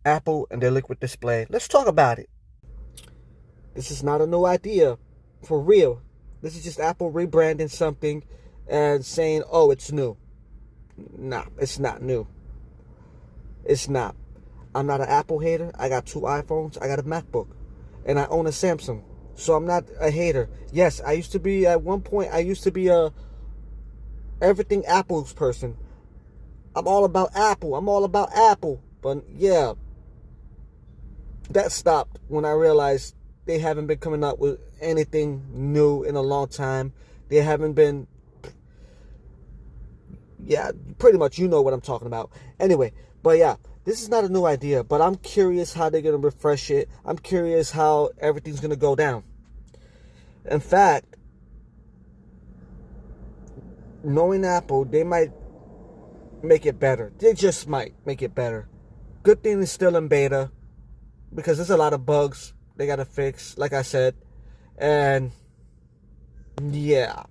Apple and their liquid display. Let's talk about it. This is not a new idea, for real. This is just Apple rebranding something and saying, oh, it's new. Nah, it's not new. It's not. I'm not an Apple hater. I got 2 iPhones. I got a MacBook. And I own a Samsung. So I'm not a hater. Yes, I used to be, at one point, I used to be a everything Apple's person. I'm all about Apple. I'm all about Apple. But yeah, that stopped when I realized they haven't been coming up with anything new in a long time. They haven't been, yeah, pretty much you know what I'm talking about. Anyway, but yeah, this is not a new idea, but I'm curious how they're going to refresh it. I'm curious how everything's going to go down. In fact, knowing Apple, they might make it better. They just might make it better. Good thing it's still in beta, because there's a lot of bugs they got to fix, like I said. And yeah,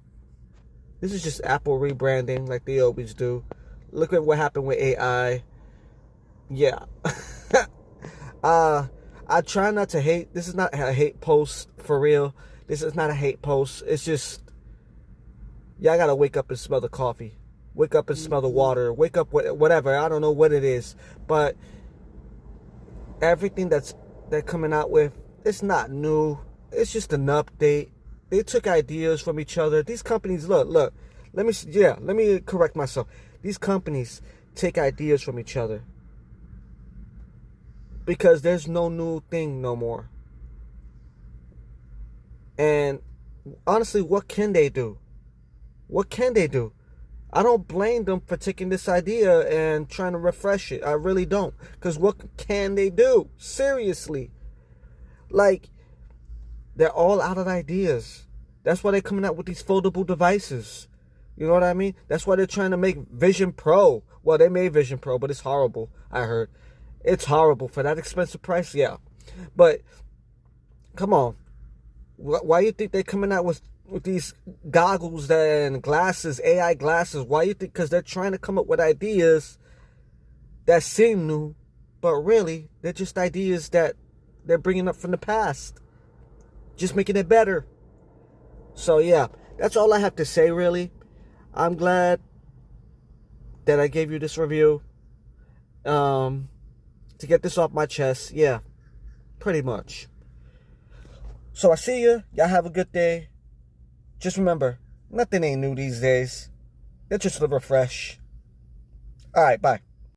this is just Apple rebranding like they always do. Look at what happened with AI. Yeah. I try not to hate. This is not a hate post, for real. This is not a hate post. It's just, y'all gotta wake up and smell the coffee. Wake up and smell the water. Wake up, whatever. I don't know what it is. But everything they're coming out with, it's not new. It's just an update. They took ideas from each other. These companies, look. Let me correct myself. These companies take ideas from each other, because there's no new thing no more. And honestly, what can they do? What can they do? I don't blame them for taking this idea and trying to refresh it. I really don't. Because what can they do? Seriously. Like, they're all out of ideas. That's why they're coming out with these foldable devices. You know what I mean? That's why they're trying to make Vision Pro. Well, they made Vision Pro, but it's horrible, I heard. It's horrible for that expensive price, yeah. But, come on. Why you think they're coming out with these goggles and glasses, AI glasses? Why you think? Because they're trying to come up with ideas that seem new, but really, they're just ideas that they're bringing up from the past. Just making it better. So, yeah, that's all I have to say, really. I'm glad that I gave you this review. To get this off my chest. Yeah, pretty much. So I see you. Y'all have a good day. Just remember, nothing ain't new these days. It's just a refresh. All right, bye.